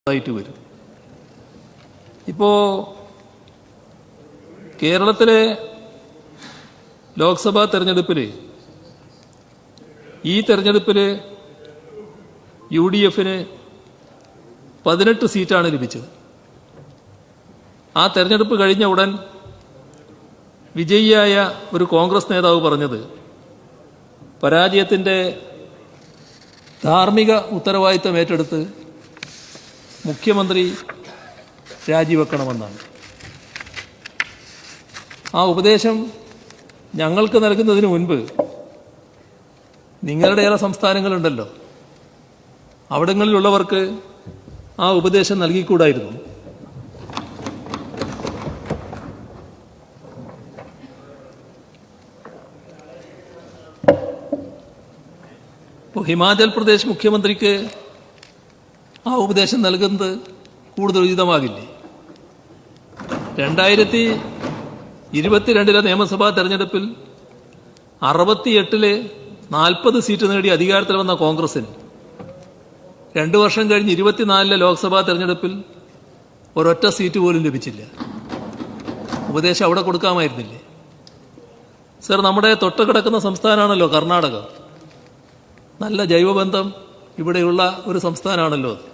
വരും. ഇപ്പോൾ കേരളത്തിലെ ലോക്സഭാ തെരഞ്ഞെടുപ്പിൽ ഈ തെരഞ്ഞെടുപ്പിൽ UDF-ന് 18 സീറ്റാണ് ലഭിച്ചത്. ആ തെരഞ്ഞെടുപ്പ് കഴിഞ്ഞ ഉടൻ വിജയിയായ ഒരു കോൺഗ്രസ് നേതാവ് പറഞ്ഞത് പരാജയത്തിൻ്റെ ധാർമ്മിക ഉത്തരവാദിത്തം ഏറ്റെടുത്ത് മുഖ്യമന്ത്രി രാജിവെക്കണമെന്നാണ്. ആ ഉപദേശം ഞങ്ങൾക്ക് നൽകുന്നതിന് മുൻപ് നിങ്ങളുടെ ഏറെ സംസ്ഥാനങ്ങളുണ്ടല്ലോ, അവിടങ്ങളിലുള്ളവർക്ക് ആ ഉപദേശം നൽകിക്കൂടായിരുന്നു. ഇപ്പോൾ ഹിമാചൽ പ്രദേശ് മുഖ്യമന്ത്രിക്ക് ആ ഉപദേശം നൽകുന്നത് കൂടുതൽ ഉചിതമാകില്ലേ? 2022 നിയമസഭാ തെരഞ്ഞെടുപ്പിൽ 68 40 സീറ്റ് നേടി അധികാരത്തിൽ വന്ന കോൺഗ്രസിന് 2 വർഷം കഴിഞ്ഞ് 24 ലോക്സഭാ തെരഞ്ഞെടുപ്പിൽ ഒരൊറ്റ സീറ്റ് പോലും ലഭിച്ചില്ല. ഉപദേശം അവിടെ കൊടുക്കാമായിരുന്നില്ലേ? സർ, നമ്മുടെ തൊട്ടുകിടക്കുന്ന സംസ്ഥാനമാണല്ലോ കർണാടക. നല്ല ജൈവബന്ധം ഇവിടെയുള്ള ഒരു സംസ്ഥാനമാണല്ലോ അത്.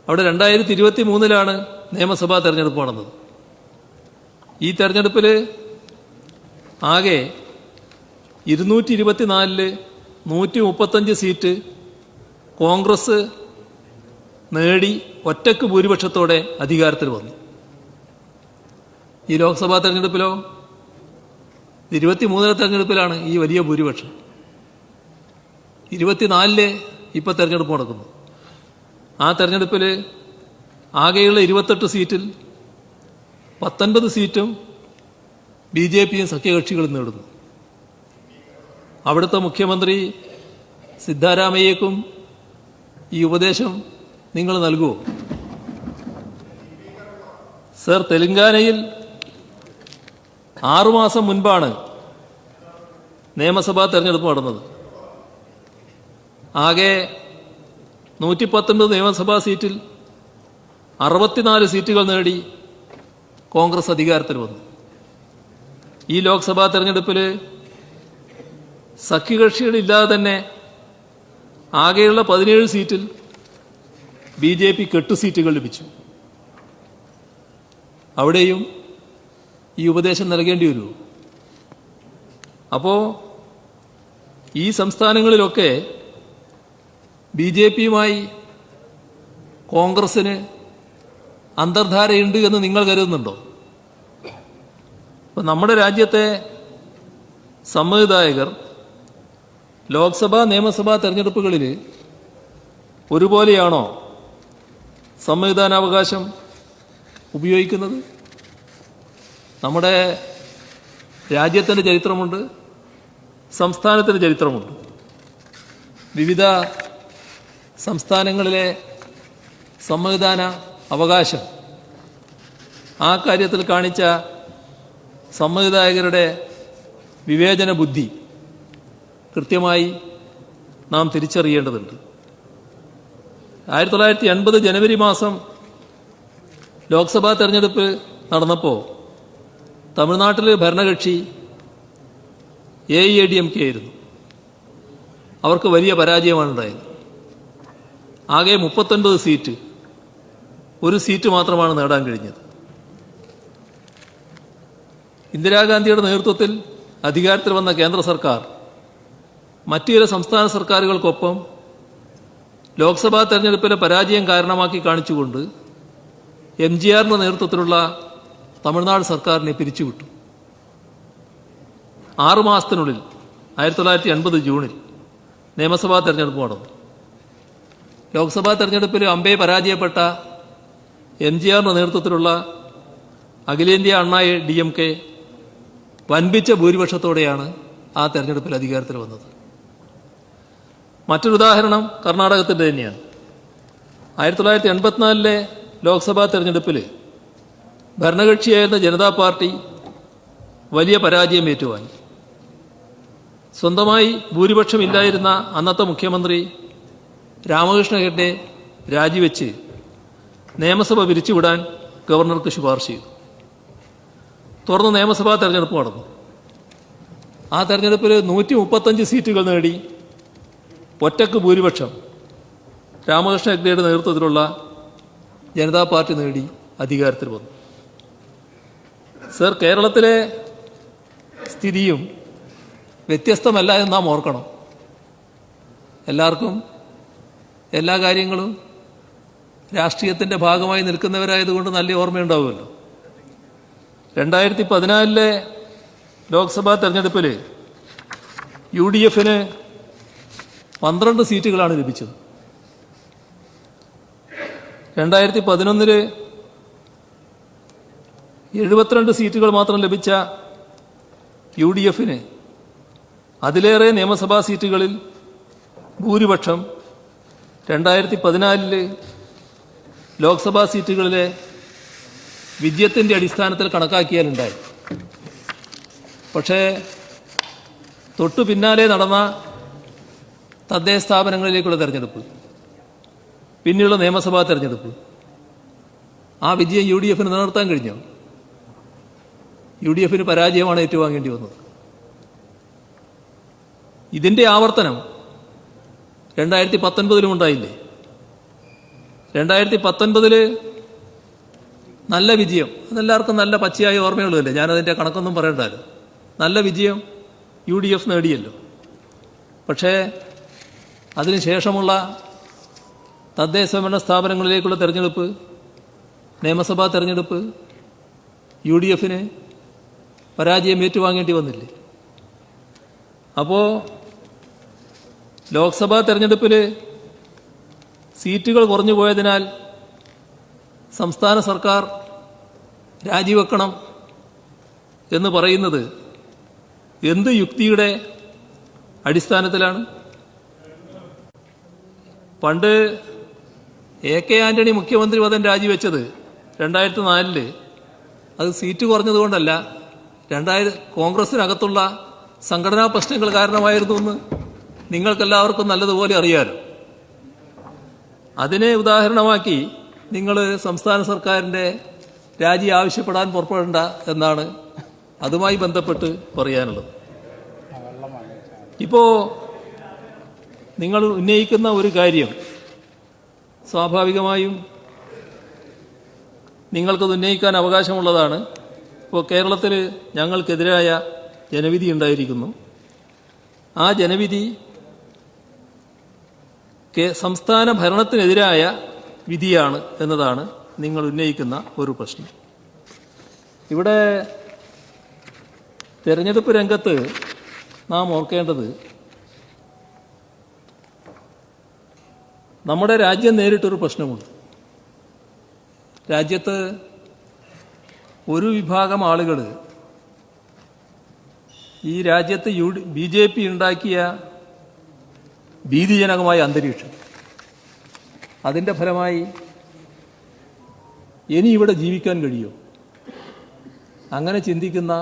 അവിടെ 2023 നിയമസഭാ തെരഞ്ഞെടുപ്പ് നടന്നത്. ഈ തെരഞ്ഞെടുപ്പിൽ ആകെ 224 135 സീറ്റ് കോൺഗ്രസ് നേടി ഒറ്റക്ക് ഭൂരിപക്ഷത്തോടെ അധികാരത്തിൽ വന്നു. ഈ ലോക്സഭാ തെരഞ്ഞെടുപ്പിലോ 23 തെരഞ്ഞെടുപ്പിലാണ് ഈ വലിയ ഭൂരിപക്ഷം. 24 ഇപ്പോൾ തെരഞ്ഞെടുപ്പ് നടക്കുന്നു. ആ തെരഞ്ഞെടുപ്പിൽ ആകെയുള്ള 28 സീറ്റിൽ 19 സീറ്റും BJPയും സഖ്യകക്ഷികളും നേടുന്നു. അവിടുത്തെ മുഖ്യമന്ത്രി സിദ്ധാരാമയ്യക്കും ഈ ഉപദേശം നിങ്ങൾ നൽകുമോ? സർ, തെലങ്കാനയിൽ 6 മാസം മുൻപാണ് നിയമസഭാ തെരഞ്ഞെടുപ്പ് നടന്നത്. ആകെ 119 നിയമസഭാ സീറ്റിൽ 64 സീറ്റുകൾ നേടി കോൺഗ്രസ് അധികാരത്തിൽ വന്നു. ഈ ലോക്സഭാ തെരഞ്ഞെടുപ്പിൽ സഖ്യകക്ഷികളില്ലാതെ തന്നെ ആകെയുള്ള 17 സീറ്റിൽ BJPക്ക് 8 സീറ്റുകൾ ലഭിച്ചു. അവിടെയും ഈ ഉപദേശം നൽകേണ്ടി വരുമോ? അപ്പോൾ ഈ സംസ്ഥാനങ്ങളിലൊക്കെ BJPയുമായി കോൺഗ്രസിന് അന്തർധാരയുണ്ട് എന്ന് നിങ്ങൾ കരുതുന്നുണ്ടോ? ഇപ്പം നമ്മുടെ രാജ്യത്തെ സമ്മതിദായകർ ലോക്സഭാ നിയമസഭാ തെരഞ്ഞെടുപ്പുകളിൽ ഒരുപോലെയാണോ സമ്മതിദാനാവകാശം ഉപയോഗിക്കുന്നത്? നമ്മുടെ രാജ്യത്തിൻ്റെ ചരിത്രമുണ്ട്, സംസ്ഥാനത്തിൻ്റെ ചരിത്രമുണ്ട്. വിവിധ സംസ്ഥാനങ്ങളിലെ സമ്മതിദാന അവകാശം, ആ കാര്യത്തിൽ കാണിച്ച സമ്മതിദായകരുടെ വിവേചന ബുദ്ധി കൃത്യമായി നാം തിരിച്ചറിയേണ്ടതുണ്ട്. 1980 ജനുവരി മാസം ലോക്സഭാ തെരഞ്ഞെടുപ്പ് നടന്നപ്പോൾ തമിഴ്നാട്ടിൽ ഭരണകക്ഷി AIADMK ആയിരുന്നു. അവർക്ക് വലിയ പരാജയമാണ് ഉണ്ടായത്. ആകെ 39 സീറ്റ്, ഒരു സീറ്റ് മാത്രമാണ് നേടാൻ കഴിഞ്ഞത്. ഇന്ദിരാഗാന്ധിയുടെ നേതൃത്വത്തിൽ അധികാരത്തിൽ വന്ന കേന്ദ്ര സർക്കാർ മറ്റു ചില സംസ്ഥാന സർക്കാരുകൾക്കൊപ്പം ലോക്സഭാ തെരഞ്ഞെടുപ്പിലെ പരാജയം കാരണമാക്കി കാണിച്ചുകൊണ്ട് MGRന്റെ നേതൃത്വത്തിലുള്ള തമിഴ്നാട് സർക്കാരിനെ പിരിച്ചുവിട്ടു. 6 മാസത്തിനുള്ളിൽ 1980 ജൂണിൽ നിയമസഭാ തെരഞ്ഞെടുപ്പ് നടന്നു. ലോക്സഭാ തെരഞ്ഞെടുപ്പിൽ അമ്പേ പരാജയപ്പെട്ട MGRന്റെ നേതൃത്വത്തിലുള്ള അഖിലേന്ത്യാ അണ്ണാ DMK വൻപിച്ച ഭൂരിപക്ഷത്തോടെയാണ് ആ തെരഞ്ഞെടുപ്പിൽ അധികാരത്തിൽ വന്നത്. മറ്റൊരു ഉദാഹരണം കർണാടകത്തിൻ്റെ തന്നെയാണ്. 1984 ലോക്സഭാ തെരഞ്ഞെടുപ്പിൽ ഭരണകക്ഷിയായിരുന്ന ജനതാ പാർട്ടി വലിയ പരാജയം ഏറ്റുവാങ്ങി. സ്വന്തമായി ഭൂരിപക്ഷമില്ലായിരുന്ന അന്നത്തെ മുഖ്യമന്ത്രി രാമകൃഷ്ണ ഹെഗ്ഡെ രാജിവെച്ച് നിയമസഭ പിരിച്ചുവിടാൻ ഗവർണർക്ക് ശുപാർശ ചെയ്തു. തുടർന്ന് നിയമസഭാ തെരഞ്ഞെടുപ്പ് നടന്നു. ആ തെരഞ്ഞെടുപ്പിൽ 135 സീറ്റുകൾ നേടി ഒറ്റക്ക് ഭൂരിപക്ഷം രാമകൃഷ്ണ ഹെഗ്ഡെയുടെ നേതൃത്വത്തിലുള്ള ജനതാ പാർട്ടി നേടി അധികാരത്തിൽ വന്നു. സർ, കേരളത്തിലെ സ്ഥിതിയും വ്യത്യസ്തമല്ല എന്ന് നാം ഓർക്കണം. എല്ലാവർക്കും എല്ലാ കാര്യങ്ങളും രാഷ്ട്രീയത്തിൻ്റെ ഭാഗമായി നിൽക്കുന്നവരായതുകൊണ്ട് നല്ല ഓർമ്മയുണ്ടാവുമല്ലോ. 2014 ലോക്സഭാ തെരഞ്ഞെടുപ്പിൽ UDF-ന് 12 സീറ്റുകളാണ് ലഭിച്ചത്. 2011 72 സീറ്റുകൾ മാത്രം ലഭിച്ച UDF-ന് അതിലേറെ നിയമസഭാ സീറ്റുകളിൽ ഭൂരിപക്ഷം 2014 ലോക്സഭാ സീറ്റുകളിലെ വിജയത്തിൻ്റെ അടിസ്ഥാനത്തിൽ കണക്കാക്കിയാലുണ്ടായി. പക്ഷേ തൊട്ടു പിന്നാലെ നടന്ന തദ്ദേശ സ്ഥാപനങ്ങളിലേക്കുള്ള തെരഞ്ഞെടുപ്പ്, പിന്നെയുള്ള നിയമസഭാ തെരഞ്ഞെടുപ്പ്, ആ വിജയം UDF-ന് നിലനിർത്താൻ കഴിഞ്ഞു. UDF-ന് പരാജയമാണ് ഏറ്റുവാങ്ങേണ്ടി വന്നത്. ഇതിൻ്റെ ആവർത്തനം 2019 ഉണ്ടായില്ലേ? 2019 നല്ല വിജയം, അതെല്ലാവർക്കും നല്ല പച്ചയായ ഓർമ്മയുള്ളതല്ലേ, ഞാനതിൻ്റെ കണക്കൊന്നും പറയണ്ടല്ലോ. നല്ല വിജയം UDF നേടിയല്ലോ. പക്ഷേ അതിനുശേഷമുള്ള തദ്ദേശ സ്വയംഭരണ സ്ഥാപനങ്ങളിലേക്കുള്ള തെരഞ്ഞെടുപ്പ്, നിയമസഭാ തെരഞ്ഞെടുപ്പ് UDF-ന് പരാജയം ഏറ്റുവാങ്ങേണ്ടി വന്നില്ലേ? അപ്പോൾ ലോക്സഭാ തെരഞ്ഞെടുപ്പിൽ സീറ്റുകൾ കുറഞ്ഞു പോയതിനാൽ സംസ്ഥാന സർക്കാർ രാജിവെക്കണം എന്ന് പറയുന്നത് എന്ത് യുക്തിയുടെ അടിസ്ഥാനത്തിലാണ്? പണ്ട് AK ആന്റണി മുഖ്യമന്ത്രി പദം രാജിവെച്ചത് 2004 അത് സീറ്റ് കുറഞ്ഞതുകൊണ്ടല്ല, കോൺഗ്രസിനകത്തുള്ള സംഘടനാ പ്രശ്നങ്ങൾ കാരണമായിരുന്നു എന്ന് നിങ്ങൾക്കെല്ലാവർക്കും നല്ലതുപോലെ അറിയാലോ. അതിനെ ഉദാഹരണമാക്കി നിങ്ങൾ സംസ്ഥാന സർക്കാരിൻ്റെ രാജി ആവശ്യപ്പെടാൻ പുറപ്പെടേണ്ട എന്നാണ് അതുമായി ബന്ധപ്പെട്ട് പറയാനുള്ളത്. ഇപ്പോൾ നിങ്ങൾ ഉന്നയിക്കുന്ന ഒരു കാര്യം സ്വാഭാവികമായും നിങ്ങൾക്കത് ഉന്നയിക്കാൻ അവകാശമുള്ളതാണ്. ഇപ്പോൾ കേരളത്തിൽ ഞങ്ങൾക്കെതിരായ ജനവിധി ഉണ്ടായിരിക്കുന്നു. ആ ജനവിധി സംസ്ഥാന ഭരണത്തിനെതിരായ വിധിയാണ് എന്നതാണ് നിങ്ങൾ ഉന്നയിക്കുന്ന ഒരു പ്രശ്നം. ഇവിടെ തെരഞ്ഞെടുപ്പ് രംഗത്ത് നാം ഓർക്കേണ്ടത്, നമ്മുടെ രാജ്യം നേരിട്ടൊരു പ്രശ്നമുണ്ട്. രാജ്യത്ത് ഒരു വിഭാഗം ആളുകൾ ഈ രാജ്യത്ത് BJP ഉണ്ടാക്കിയ ഭീതിജനകമായ അന്തരീക്ഷം, അതിൻ്റെ ഫലമായി ഇനി ഇവിടെ ജീവിക്കാൻ കഴിയുമോ? അങ്ങനെ ചിന്തിക്കുന്ന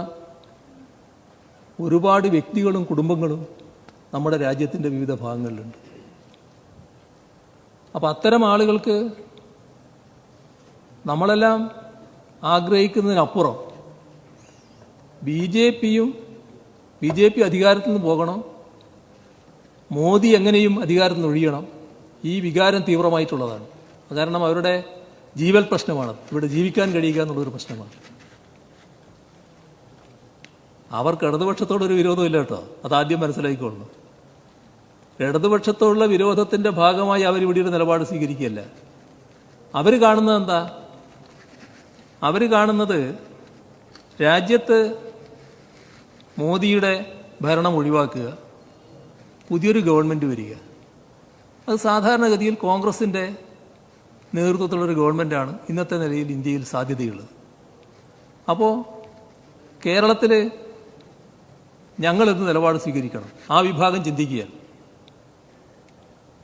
ഒരുപാട് വ്യക്തികളും കുടുംബങ്ങളും നമ്മുടെ രാജ്യത്തിൻ്റെ വിവിധ ഭാഗങ്ങളിലുണ്ട്. അപ്പം അത്തരം ആളുകൾക്ക് നമ്മളെല്ലാം ആഗ്രഹിക്കുന്നതിനപ്പുറം BJP അധികാരത്തിൽ നിന്ന് പോകണം, മോദി എങ്ങനെയും അധികാരത്തിൽ നിന്ന് ഒഴിയണം, ഈ വികാരം തീവ്രമായിട്ടുള്ളതാണ്. കാരണം അവരുടെ ജീവൽ പ്രശ്നമാണ്, ഇവിടെ ജീവിക്കാൻ കഴിയുക എന്നുള്ളൊരു പ്രശ്നമാണ്. അവർക്ക് ഇടതുപക്ഷത്തോടൊരു വിരോധമില്ല കേട്ടോ, അതാദ്യം മനസ്സിലാക്കിക്കൊള്ളണം. ഇടതുപക്ഷത്തോടുള്ള വിരോധത്തിൻ്റെ ഭാഗമായി അവരിവിടെ ഒരു നിലപാട് സ്വീകരിക്കുകയല്ല. അവർ കാണുന്നത് എന്താ? അവർ കാണുന്നത് രാജ്യത്ത് മോദിയുടെ ഭരണം ഒഴിവാക്കുക, പുതിയൊരു ഗവൺമെൻറ് വരിക. അത് സാധാരണഗതിയിൽ കോൺഗ്രസിൻ്റെ നേതൃത്വത്തിലുള്ളൊരു ഗവൺമെൻറ്റാണ് ഇന്നത്തെ നിലയിൽ ഇന്ത്യയിൽ സാധ്യതയുള്ളത്. അപ്പോൾ കേരളത്തിൽ ഞങ്ങളെന്ത് നിലപാട് സ്വീകരിക്കണം? ആ വിഭാഗം ചിന്തിക്കുകയാണ്.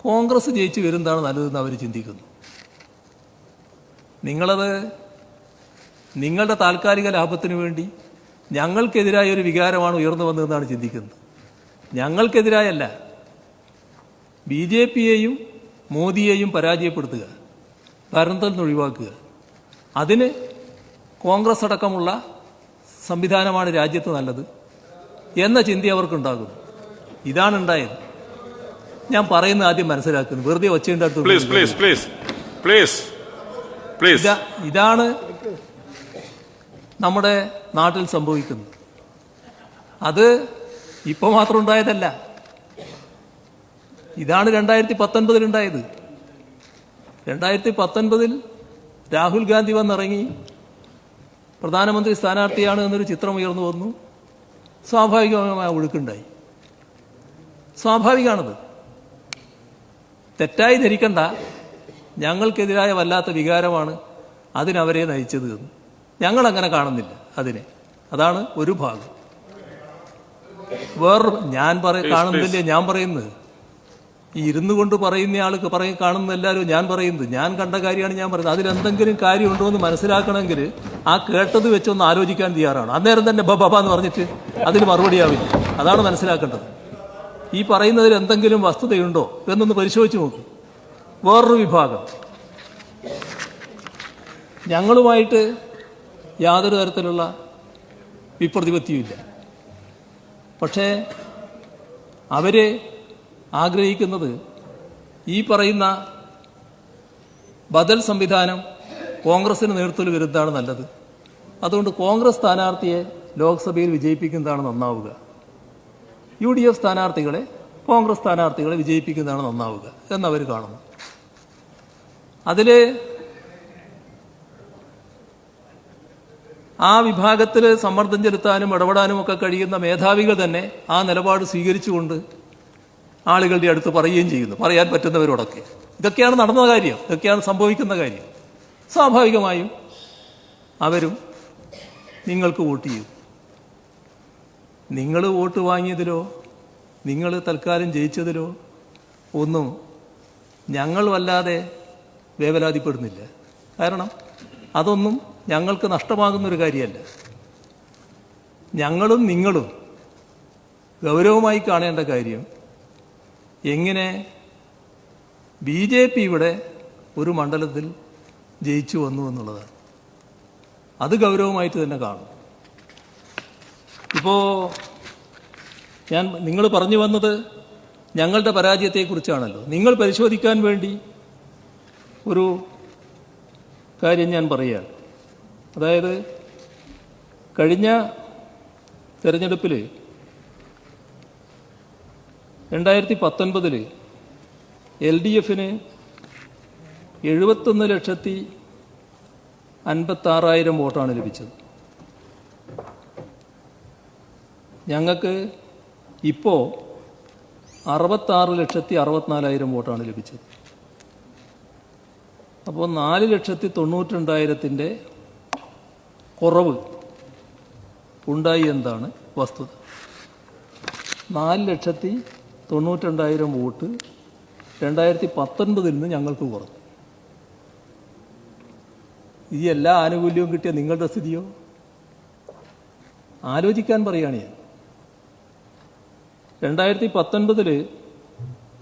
കോൺഗ്രസ് ജയിച്ചു വരുന്നതാണ് നല്ലതെന്ന് അവർ ചിന്തിക്കുന്നു. നിങ്ങളത് നിങ്ങളുടെ താൽക്കാലിക ലാഭത്തിന് വേണ്ടി ഞങ്ങൾക്കെതിരായ ഒരു വികാരമാണ് ഉയർന്നു വന്നതെന്നാണ് ചിന്തിക്കുന്നത്. ഞങ്ങൾക്കെതിരായല്ല, BJP-യെയും മോദിയെയും പരാജയപ്പെടുത്തുക. ഭരണത്തിൽ നിന്ന് ഒഴിവാക്കുക. അതിന് കോൺഗ്രസ് അടക്കമുള്ള സംവിധാനമാണ് രാജ്യത്ത് നല്ലത് എന്ന ചിന്ത അവർക്കുണ്ടാകുന്നു. ഇതാണ് ഉണ്ടായത്. ഞാൻ പറയുന്നത് ആദ്യം മനസ്സിലാക്കുന്നു, വെറുതെ ഒച്ചയുണ്ടായിട്ട്. ഇതാണ് നമ്മുടെ നാട്ടിൽ സംഭവിക്കുന്നത്. അത് ഇപ്പൊ മാത്രം ഉണ്ടായതല്ല, ഇതാണ് 2019 ഉണ്ടായത്. 2019 രാഹുൽ ഗാന്ധി വന്നിറങ്ങി പ്രധാനമന്ത്രി സ്ഥാനാർത്ഥിയാണ് എന്നൊരു ചിത്രം ഉയർന്നു വന്നു. സ്വാഭാവികമായ ഒഴുക്കുണ്ടായി. സ്വാഭാവികമാണത്. തെറ്റായി ധരിക്കണ്ട, ഞങ്ങൾക്കെതിരായ വല്ലാത്ത വികാരമാണ് അതിനവരെ നയിച്ചത് എന്ന്. ഞങ്ങളങ്ങനെ കാണുന്നില്ല അതിനെ. അതാണ് ഒരു ഭാഗം. വേറൊരു കാണുന്നില്ലേ ഞാൻ പറയുന്നത്. ഈ ഇരുന്നു കൊണ്ട് പറയുന്ന ആൾക്ക് കാണുന്ന എല്ലാവരും ഞാൻ പറയുന്നത്, ഞാൻ കണ്ട കാര്യമാണ് ഞാൻ പറയുന്നത്. അതിലെന്തെങ്കിലും കാര്യമുണ്ടോ എന്ന് മനസ്സിലാക്കണമെങ്കിൽ ആ കേട്ടത് വെച്ചൊന്ന് ആലോചിക്കാൻ തയ്യാറാണ്. അന്നേരം തന്നെ ബബ എന്ന് പറഞ്ഞിട്ട് അതിന് മറുപടിയാവില്ല. അതാണ് മനസ്സിലാക്കേണ്ടത്. ഈ പറയുന്നതിൽ എന്തെങ്കിലും വസ്തുതയുണ്ടോ എന്നൊന്ന് പരിശോധിച്ച് നോക്കും. വേറൊരു വിഭാഗം ഞങ്ങളുമായിട്ട് യാതൊരു തരത്തിലുള്ള വിപ്രതിപത്തിയുമില്ല. പക്ഷേ അവര് ആഗ്രഹിക്കുന്നത് ഈ പറയുന്ന ബദൽ സംവിധാനം കോൺഗ്രസിന് നേതൃത്വത്തിൽ വരുന്നതാണ് നല്ലത്. അതുകൊണ്ട് കോൺഗ്രസ് സ്ഥാനാർത്ഥിയെ ലോക്സഭയിൽ വിജയിപ്പിക്കുന്നതാണ് നന്നാവുക, UDF സ്ഥാനാർത്ഥികളെ കോൺഗ്രസ് സ്ഥാനാർത്ഥികളെ വിജയിപ്പിക്കുന്നതാണ് നന്നാവുക എന്നവർ കാണുന്നു. അതിൽ ആ വിഭാഗത്തിൽ സമ്മർദ്ദം ചെലുത്താനും ഇടപെടാനും ഒക്കെ കഴിയുന്ന മേധാവികൾ തന്നെ ആ നിലപാട് സ്വീകരിച്ചുകൊണ്ട് ആളുകളുടെ അടുത്ത് പറയുകയും ചെയ്യുന്നു, പറയാൻ പറ്റുന്നവരോടൊക്കെ. ഇതൊക്കെയാണ് നടന്ന കാര്യം, ഇതൊക്കെയാണ് സംഭവിക്കുന്ന കാര്യം. സ്വാഭാവികമായും അവരും നിങ്ങൾക്ക് വോട്ട് ചെയ്യും. നിങ്ങൾ വോട്ട് വാങ്ങിയതിലോ നിങ്ങൾ തൽക്കാലം ജയിച്ചതിലോ ഒന്നും ഞങ്ങൾ വല്ലാതെ വേവലാതിപ്പെടുന്നില്ല. കാരണം അതൊന്നും ഞങ്ങൾക്ക് നഷ്ടമാകുന്നൊരു കാര്യമല്ല. ഞങ്ങളും നിങ്ങളും ഗൗരവമായി കാണേണ്ട കാര്യം എങ്ങനെ BJP ഇവിടെ ഒരു മണ്ഡലത്തിൽ ജയിച്ചു വന്നു എന്നുള്ളതാണ്. അത് ഗൗരവമായിട്ട് തന്നെ കാണും. ഇപ്പോൾ നിങ്ങൾ പറഞ്ഞു വന്നത് ഞങ്ങളുടെ പരാജയത്തെക്കുറിച്ചാണല്ലോ. നിങ്ങൾ പരിശോധിക്കാൻ വേണ്ടി ഒരു കാര്യം ഞാൻ പറയുകയാണ്. അതായത് കഴിഞ്ഞ തെരഞ്ഞെടുപ്പിൽ 2019 LDFന് 71,56,000 വോട്ടാണ് ലഭിച്ചത്. ഞങ്ങൾക്ക് ഇപ്പോൾ 66,64,000 വോട്ടാണ് ലഭിച്ചത്. അപ്പോൾ 4,92,000 കുറവ് ഉണ്ടായി എന്നതാണ് വസ്തുത. 4,92,000 വോട്ട് 2019 നിന്ന് ഞങ്ങൾക്ക് കുറഞ്ഞു. ഈ എല്ലാ ആനുകൂല്യവും കിട്ടിയ നിങ്ങളുടെ സ്ഥിതിയോ? ആലോചിക്കാൻ പറയുകയാണ് ഞാൻ. 2019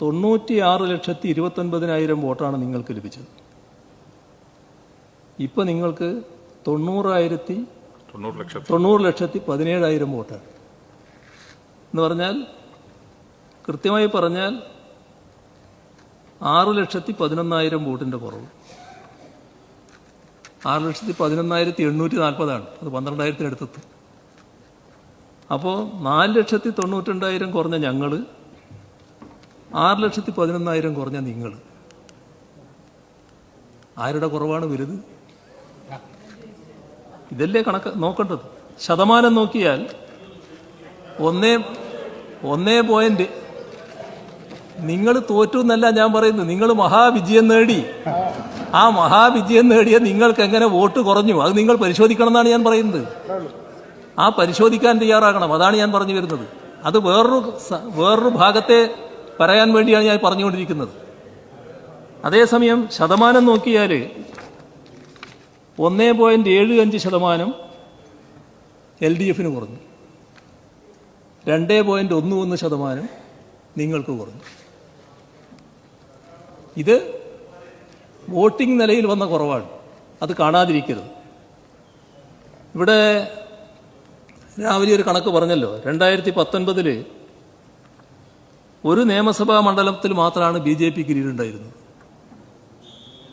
96,29,000 വോട്ടാണ് നിങ്ങൾക്ക് ലഭിച്ചത്. ഇപ്പം നിങ്ങൾക്ക് 90,17,000 വോട്ടാണ്. എന്ന് പറഞ്ഞാൽ കൃത്യമായി പറഞ്ഞാൽ 6,11,000 വോട്ടിൻ്റെ കുറവ്. 6,11,840 അത് 12,000 അടുത്തെത്തും. അപ്പോൾ 4,92,000 കുറഞ്ഞ ഞങ്ങൾ, 6,11,000 കുറഞ്ഞ നിങ്ങൾ. ആരുടെ കുറവാണ് വലുത്? ഇതല്ലേ കണക്ക് നോക്കേണ്ടത്. ശതമാനം നോക്കിയാൽ 1 നിങ്ങൾ തോറ്റു എന്നല്ല ഞാൻ പറയുന്നത്. നിങ്ങൾ മഹാവിജയം നേടി. ആ മഹാവിജയം നേടിയ നിങ്ങൾക്ക് എങ്ങനെ വോട്ട് കുറഞ്ഞു അത് നിങ്ങൾ പരിശോധിക്കണം എന്നാണ് ഞാൻ പറയുന്നത്. ആ പരിശോധിക്കാൻ തയ്യാറാകണം. അതാണ് ഞാൻ പറഞ്ഞു വരുന്നത്. അത് വേറൊരു ഭാഗത്തെ പറയാൻ വേണ്ടിയാണ് ഞാൻ പറഞ്ഞുകൊണ്ടിരിക്കുന്നത്. അതേസമയം ശതമാനം നോക്കിയാൽ 1.75% LDFന് കുറഞ്ഞു, 2.11% നിങ്ങൾക്ക് കുറഞ്ഞു. ഇത് വോട്ടിംഗ് നിലയിൽ വന്ന കുറവാണ്. അത് കാണാതിരിക്കരുത്. ഇവിടെ രാവിലെ ഒരു കണക്ക് പറഞ്ഞല്ലോ, 2019 ഒരു നിയമസഭാ മണ്ഡലത്തിൽ മാത്രമാണ് BJPക്ക് ലീഡുണ്ടായിരുന്നത്.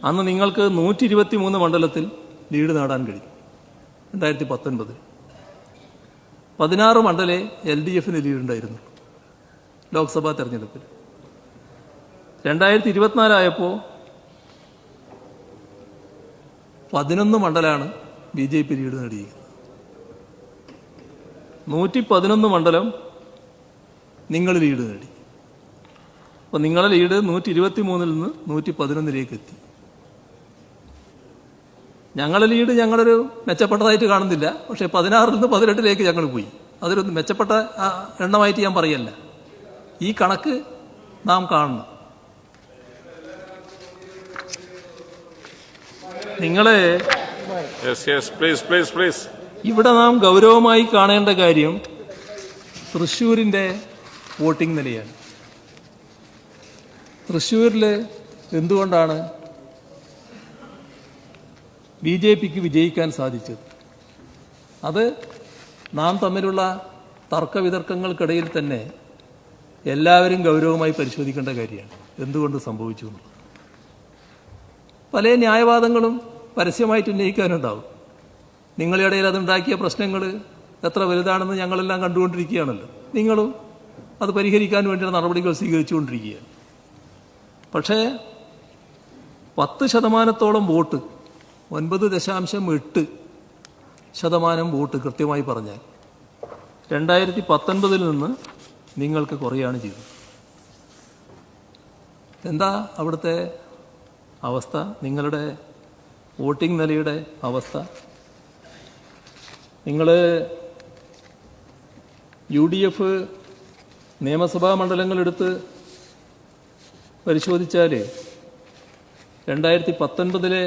അന്ന് നിങ്ങൾക്ക് 123 മണ്ഡലത്തിൽ ലീഡ് നേടാൻ കഴിയും. 2019 16 മണ്ഡലേ LDFന് ലീഡുണ്ടായിരുന്നു ലോക്സഭാ തെരഞ്ഞെടുപ്പിൽ. 2024 ആയപ്പോൾ 11 മണ്ഡലമാണ് BJP ലീഡ് നേടിയിരിക്കുന്നത്. 111 മണ്ഡലം നിങ്ങൾ ലീഡ് നേടി. അപ്പോൾ നിങ്ങളുടെ ലീഡ് 123-ൽ നിന്ന് 111-ലേക്ക് എത്തി. ഞങ്ങളുടെ ലീഡ് ഞങ്ങളൊരു മെച്ചപ്പെട്ടതായിട്ട് കാണുന്നില്ല. പക്ഷേ 16-ൽ നിന്ന് 18-ലേക്ക് ഞങ്ങൾ പോയി. അതൊരു മെച്ചപ്പെട്ട എണ്ണമായിട്ട് ഞാൻ പറയല്ല. ഈ കണക്ക് നാം കാണണം. നിങ്ങളെ ഇവിടെ നാം ഗൗരവമായി കാണേണ്ട കാര്യം തൃശ്ശൂരിന്റെ വോട്ടിംഗ് നിലയാണ്. തൃശ്ശൂരിൽ എന്തുകൊണ്ടാണ് BJPക്ക് വിജയിക്കാൻ സാധിച്ചത്? അത് നാം തമ്മിലുള്ള തർക്കവിതർക്കങ്ങൾക്കിടയിൽ തന്നെ എല്ലാവരും ഗൗരവമായി പരിശോധിക്കേണ്ട കാര്യമാണ്. എന്തുകൊണ്ട് സംഭവിച്ചു എന്നുള്ളത്. പല ന്യായവാദങ്ങളും പരസ്യമായിട്ട് ഉന്നയിക്കാനുണ്ടാവും. നിങ്ങളിടയിൽ അതുണ്ടാക്കിയ പ്രശ്നങ്ങൾ എത്ര വലുതാണെന്ന് ഞങ്ങളെല്ലാം കണ്ടുകൊണ്ടിരിക്കുകയാണല്ലോ. നിങ്ങളും അത് പരിഹരിക്കാൻ വേണ്ടിയുള്ള നടപടികൾ സ്വീകരിച്ചുകൊണ്ടിരിക്കുകയാണ്. പക്ഷേ 10% വോട്ട്, 9.8% വോട്ട് കൃത്യമായി പറഞ്ഞാൽ 2019-ൽ നിന്ന് നിങ്ങൾക്ക് കുറയാണ് ചെയ്തത്. എന്താ അവിടുത്തെ അവസ്ഥ? നിങ്ങളുടെ വോട്ടിംഗ് നിലയുടെ അവസ്ഥ? നിങ്ങൾ UDF നിയമസഭാ മണ്ഡലങ്ങളെടുത്ത് പരിശോധിച്ചാൽ 2019-ലെ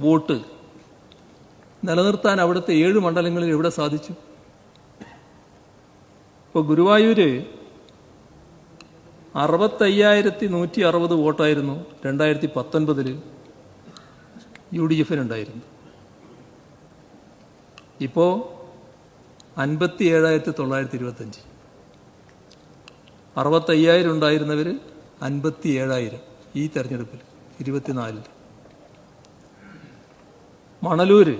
വോട്ട് നിലനിർത്താൻ അവിടുത്തെ 7 മണ്ഡലങ്ങളിൽ എവിടെ സാധിച്ചു? ഇപ്പോൾ ഗുരുവായൂര് 65,160 വോട്ടായിരുന്നു 2019-ൽ UDFനുണ്ടായിരുന്നു. ഇപ്പോൾ 57,925. 65,000 ഉണ്ടായിരുന്നവർ 57,000 ഈ തെരഞ്ഞെടുപ്പിൽ 24-ൽ. മണലൂര്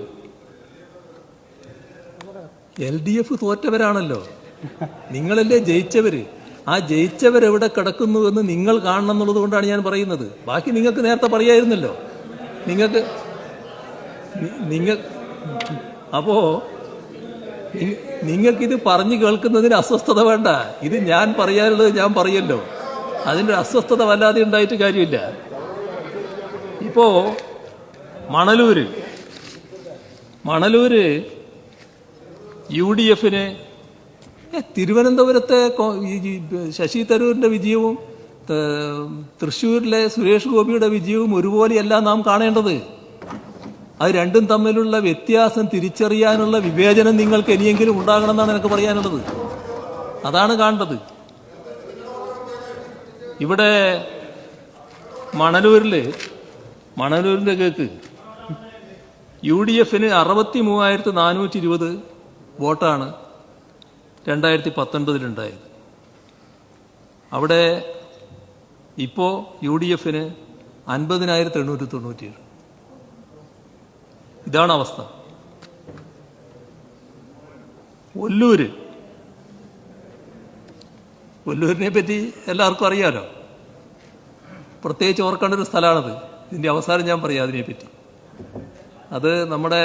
LDF തോറ്റവരാണല്ലോ, നിങ്ങളല്ലേ ജയിച്ചവര്. ആ ജയിച്ചവരെവിടെ കിടക്കുന്നുവെന്ന് നിങ്ങൾ കാണണം എന്നുള്ളത് കൊണ്ടാണ് ഞാൻ പറയുന്നത്. ബാക്കി നിങ്ങൾക്ക് നേരത്തെ പറയായിരുന്നല്ലോ. അപ്പോ നിങ്ങൾക്കിത് പറഞ്ഞു കേൾക്കുന്നതിന് അസ്വസ്ഥത വേണ്ട. ഇത് ഞാൻ പറയാനുള്ളത് ഞാൻ പറയല്ലോ. അതിൻ്റെ അസ്വസ്ഥത വല്ലാതെ ഉണ്ടായിട്ട് കാര്യമില്ല. ഇപ്പോ മണലൂര് UDFന് തിരുവനന്തപുരത്തെ ശശി തരൂരിന്റെ വിജയവും തൃശ്ശൂരിലെ സുരേഷ് ഗോപിയുടെ വിജയവും ഒരുപോലെയല്ല നാം കാണേണ്ടത്. അത് രണ്ടും തമ്മിലുള്ള വ്യത്യാസം തിരിച്ചറിയാനുള്ള വിവേചനം നിങ്ങൾക്ക് ഇനിയെങ്കിലും ഉണ്ടാകണമെന്നാണ് എനിക്ക് പറയാനുള്ളത്. അതാണ് കാണേണ്ടത്. ഇവിടെ മണലൂരിന്റെ കേക്ക് UDFന് 63,420 വോട്ടാണ് 2019-ൽ ഉണ്ടായത്. അവിടെ ഇപ്പോൾ UDFന് 50,897. ഇതാണ് അവസ്ഥ. ഒല്ലൂരിനെ പറ്റി എല്ലാവർക്കും അറിയാലോ. പ്രത്യേകിച്ച് ഓർക്കേണ്ട ഒരു സ്ഥലമാണത്. ഇതിൻ്റെ അവസാനം ഞാൻ പറയാം അതിനെപ്പറ്റി. അത് നമ്മുടെ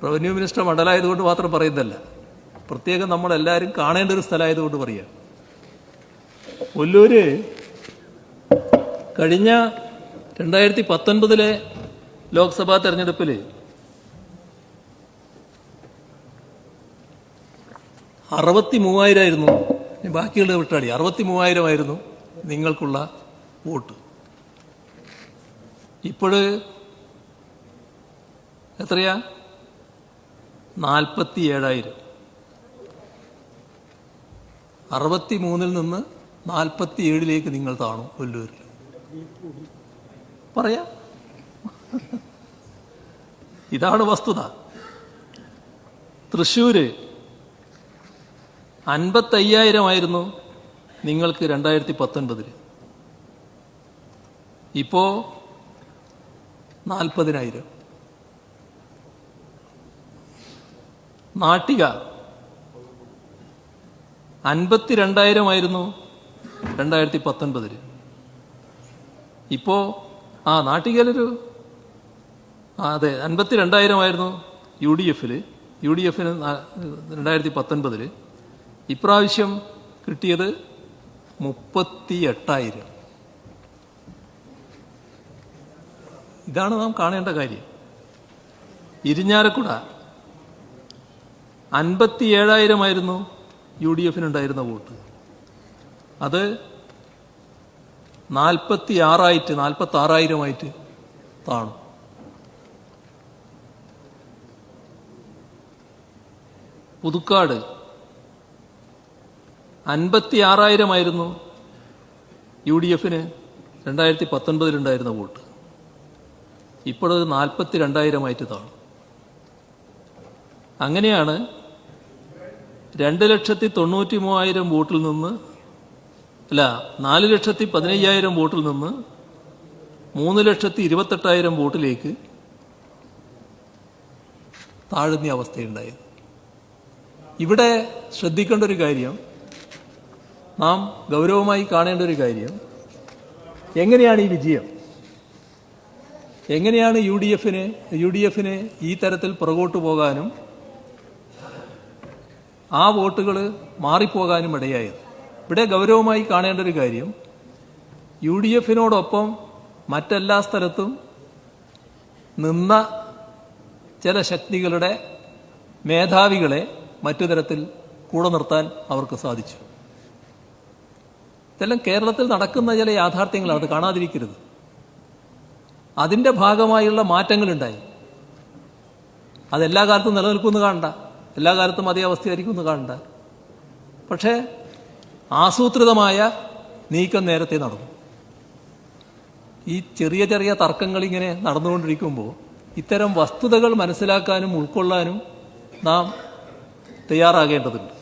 റവന്യൂ മിനിസ്റ്റർ മണ്ഡലമായതുകൊണ്ട് മാത്രം പറയുന്നതല്ല, പ്രത്യേകം നമ്മളെല്ലാവരും കാണേണ്ട ഒരു സ്ഥലമായതുകൊണ്ട് പറയാം. ഒല്ലൂര് കഴിഞ്ഞ 2019-ലെ ലോക്സഭാ തെരഞ്ഞെടുപ്പിൽ 63,000 ബാക്കിയുള്ള വിട്ടാടി 63,000 നിങ്ങൾക്കുള്ള വോട്ട്. ഇപ്പോഴ് എത്രയാ? 47,000. 63-ൽ നിന്ന് 47-ലേക്ക് നിങ്ങൾ താണു. ഒല്ലൂരിൽ പറയാം. ഇതാണ് വസ്തുത. തൃശ്ശൂര് 55,000 നിങ്ങൾക്ക് 2019. ഇപ്പോ 40,000. നാട്ടിക 52,000 2019. ഇപ്പോ നാട്ടികയിലൊരു അതെ 52,000 UDF-ന് 2019. ഇപ്രാവശ്യം കിട്ടിയത് 38,000. ഇതാണ് നാം കാണേണ്ട കാര്യം. ഇരിഞ്ഞാലക്കുട 57,000 UDF-നുണ്ടായിരുന്ന വോട്ട്. അത് 46,000 താണു. പുതുക്കാട് 56,000 UDF-ന് 2019 വോട്ട്. ഇപ്പോഴത് 42,000 താണു. അങ്ങനെയാണ് 2,93,000 വോട്ടിൽ നിന്ന് 4,15,000 വോട്ടിൽ നിന്ന് 3,28,000 വോട്ടിലേക്ക് താഴുന്ന അവസ്ഥയുണ്ടായത്. ഇവിടെ ശ്രദ്ധിക്കേണ്ട ഒരു കാര്യം, നാം ഗൗരവമായി കാണേണ്ട ഒരു കാര്യം, എങ്ങനെയാണ് ഈ വിജയം, എങ്ങനെയാണ് UDF-ന് ഈ തരത്തിൽ പുറകോട്ട് പോകാനും ആ വോട്ടുകൾ മാറിപ്പോകാനും ഇടയായത്. ഇവിടെ ഗൗരവമായി കാണേണ്ട ഒരു കാര്യം, UDF-നോടൊപ്പം മറ്റെല്ലാ സ്ഥലത്തും നിന്ന ചില ശക്തികളുടെ മേധാവികളെ മറ്റു തരത്തിൽ കൂടെ നിർത്താൻ അവർക്ക് സാധിച്ചു. ഇതെല്ലാം കേരളത്തിൽ നടക്കുന്ന ചില യാഥാർത്ഥ്യങ്ങളാണ്, അത് കാണാതിരിക്കരുത്. അതിൻ്റെ ഭാഗമായുള്ള മാറ്റങ്ങളുണ്ടായി. അതെല്ലാ കാലത്തും നിലനിൽക്കുമെന്ന് കാണണ്ട, എല്ലാ കാലത്തും അതേ അവസ്ഥയായിരിക്കുമെന്ന് കാണണ്ട. പക്ഷേ ആസൂത്രിതമായ നീക്കം നേരത്തെ നടന്നു. ഈ ചെറിയ ചെറിയ തർക്കങ്ങൾ ഇങ്ങനെ നടന്നുകൊണ്ടിരിക്കുമ്പോൾ ഇത്തരം വസ്തുതകൾ മനസ്സിലാക്കാനും ഉൾക്കൊള്ളാനും നാം തയ്യാറാകേണ്ടതുണ്ട്.